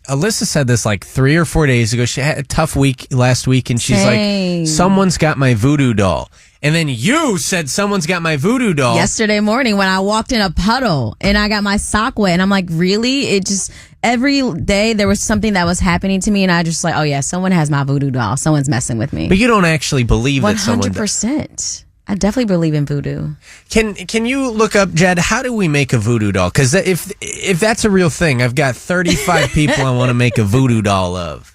Alyssa said this like 3 or 4 days ago. She had a tough week last week, and she's Same. like, someone's got my voodoo doll. And then you said someone's got my voodoo doll. Yesterday morning when I walked in a puddle and I got my sock wet, and I'm like, really? It just, every day there was something that was happening to me, and I just like, oh yeah, someone has my voodoo doll. Someone's messing with me. But you don't actually believe that someone... 100%. I definitely believe in voodoo. Can you look up, Jed, how do we make a voodoo doll? Because if that's a real thing, I've got 35 people I want to make a voodoo doll of.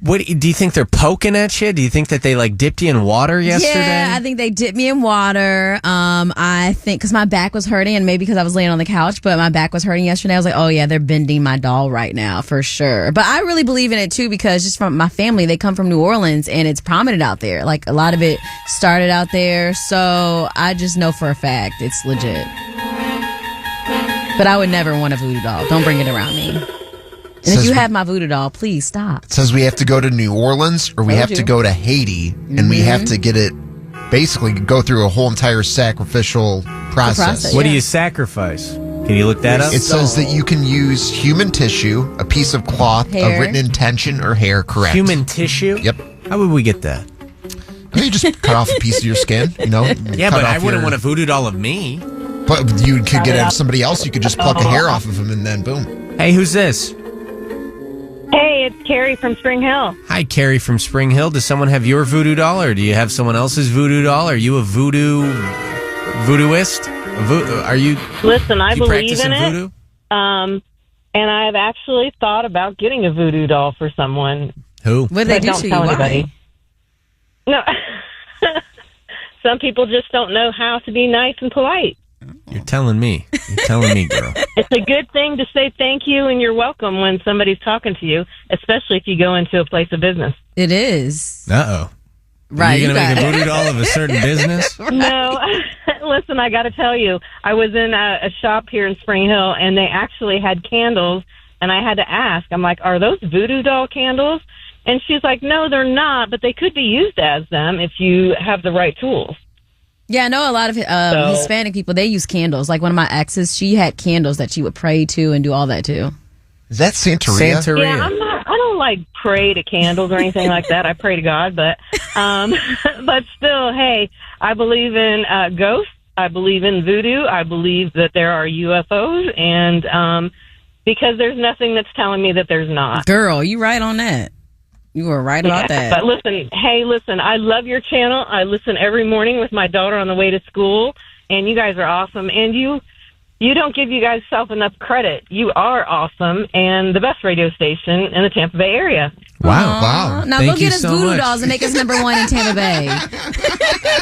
What do you think they're poking at you? Do you think that they like dipped you in water yesterday? Yeah, I think they dipped me in water. I think because my back was hurting, and maybe because I was laying on the couch, but my back was hurting yesterday. I was like, oh yeah, they're bending my doll right now for sure. But I really believe in it too, because just from my family, they come from New Orleans, and it's prominent out there. Like a lot of it started out there, so I just know for a fact it's legit. But I would never want a voodoo doll. Don't bring it around me. And if you have my voodoo doll, please stop. It says we have to go to New Orleans or we have to go to Haiti, and we have to get it, basically go through a whole entire sacrificial process. What do you sacrifice? Can you look that up? It says that you can use human tissue, a piece of cloth, hair. a written intention, or hair, correct. Human tissue? Yep. How would we get that? You just cut off a piece of your skin, you know? Yeah, but I wouldn't want a voodoo doll of me. But you could get it of somebody else. You could just pluck a hair off of them, and then boom. Hey, who's this? Hey, it's Carrie from Spring Hill. Hi, Carrie from Spring Hill. Does someone have your voodoo doll, or do you have someone else's voodoo doll? Are you a voodooist? Are you? Listen, I believe in voodoo? it. And I've actually thought about getting a voodoo doll for someone. Who? What do they do don't to tell you? anybody. No. Some people just don't know how to be nice and polite. You're telling me. You're telling me, girl. It's a good thing to say thank you and you're welcome when somebody's talking to you, especially if you go into a place of business. It is. Uh-oh. Right. You're going to make a voodoo doll of a certain business? No. Listen, I got to tell you, I was in a shop here in Spring Hill, and they actually had candles, and I had to ask, I'm like, are those voodoo doll candles? And she's like, no, they're not, but they could be used as them if you have the right tools. Yeah, I know a lot of Hispanic people, they use candles. Like one of my exes, she had candles that she would pray to and do all that too. Is that Santeria? Santeria. Yeah, I don't like pray to candles or anything like that. I pray to God, but still, hey, I believe in ghosts. I believe in voodoo. I believe that there are UFOs, and because there's nothing that's telling me that there's not. Girl, you right on that. You were right about that. But listen, I love your channel. I listen every morning with my daughter on the way to school, and you guys are awesome. And you don't give you guys self enough credit. You are awesome and the best radio station in the Tampa Bay area. Wow. Now Thank go get you us so voodoo much. dolls and make us number one in Tampa Bay.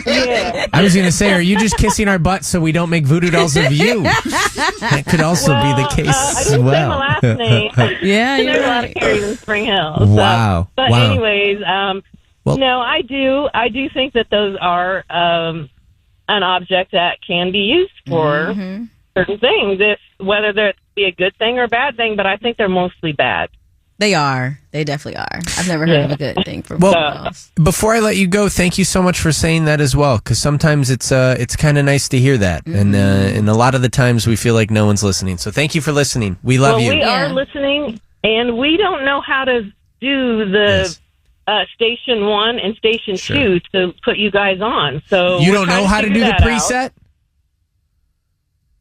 Yeah. I was going to say, are you just kissing our butts so we don't make voodoo dolls of you? That could also be the case I as didn't well. say my last name. Yeah, There's you're a lot of right. Carries in Spring Hill. So. Wow. But Wow. anyways, Well- no, I do think that those are an object that can be used for certain things, whether that be a good thing or a bad thing, but I think they're mostly bad. They are. They definitely are. I've never heard of a good thing for Well, voodoo dolls. Before I let you go, thank you so much for saying that as well, because sometimes it's kind of nice to hear that, and a lot of the times we feel like no one's listening. So thank you for listening. We love you. We are listening, and we don't know how to do the Station 1 and Station 2 to put you guys on. So You we're don't know trying to how to do figure the that out. preset?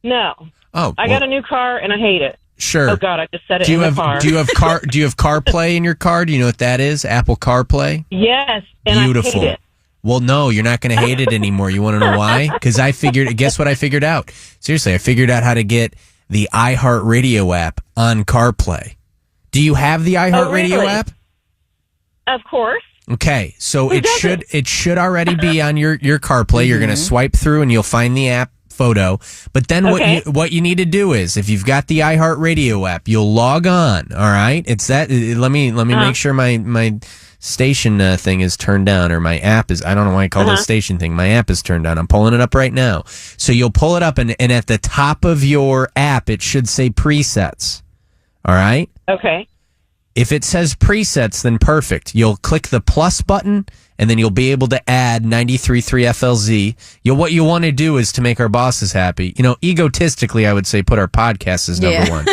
No. Oh, I got a new car, and I hate it. Sure. Oh, God, I just said it Do you in have the car. do you have CarPlay in your car? Do you know what that is? Apple CarPlay? Yes, and Beautiful. I hate it. Well, no, you're not going to hate it anymore. You want to know why? Because guess what I figured out? Seriously, I figured out how to get the iHeartRadio app on CarPlay. Do you have the iHeartRadio really? app? Of course. Okay, so Who it should already be on your CarPlay. You're going to swipe through and you'll find the app photo. But then what you need to do is, if you've got the iHeartRadio app, you'll log on. All right, it's that. Let me make sure my station thing is turned down, or my app is. I don't know why I call it a station thing. My app is turned down. I'm pulling it up right now. So you'll pull it up, and at the top of your app, it should say presets. All right. Okay. If it says presets, then perfect. You'll click the plus button, and then you'll be able to add 93.3 FLZ. What you want to do is to make our bosses happy. Egotistically, I would say put our podcast as number one.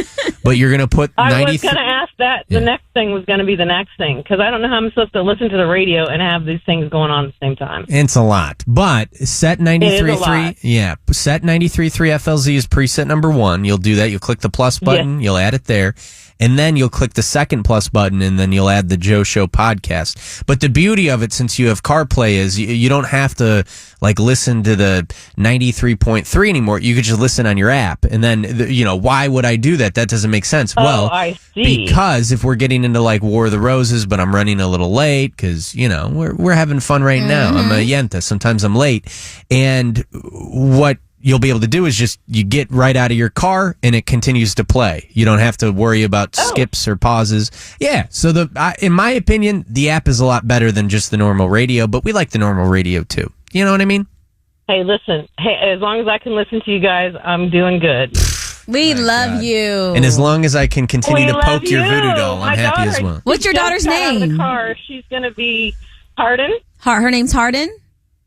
But you're going to put 93. I was going to ask that. The next thing was going to be the next thing, because I don't know how I'm supposed to listen to the radio and have these things going on at the same time. It's a lot. But set 93.3. Yeah. Set 93.3 FLZ is preset number one. You'll do that. You'll click the plus button. You'll add it there. And then you'll click the second plus button, and then you'll add the Joe Show podcast. But the beauty of it, since you have CarPlay, is you don't have to listen to the 93.3 anymore. You could just listen on your app. And then, why would I do that? That doesn't make sense. Oh, I see. Because if we're getting into War of the Roses, but I'm running a little late because, we're having fun right now. I'm a Yenta. Sometimes I'm late. And what you'll be able to do is just you get right out of your car and it continues to play. You don't have to worry about skips or pauses. Yeah. So in my opinion, the app is a lot better than just the normal radio, but we like the normal radio too. You know what I mean? Hey, listen. Hey, as long as I can listen to you guys, I'm doing good. We love you. And as long as I can continue to poke your voodoo doll, I'm happy as well. What's your daughter's name? Out of the car. She's going to be Hardin. Her name's Hardin?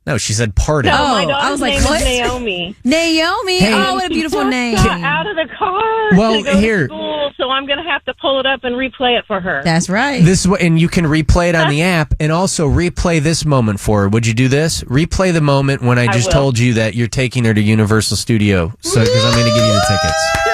No, she said pardon. No, my daughter's I was like, name what? is Naomi. Naomi? Hey. Oh, what a beautiful name. She got out of the car to go to school, so I'm going to have to pull it up and replay it for her. That's right. And you can replay it on the app and also replay this moment for her. Would you do this? Replay the moment when I just told you that you're taking her to Universal Studio because I'm going to give you the tickets.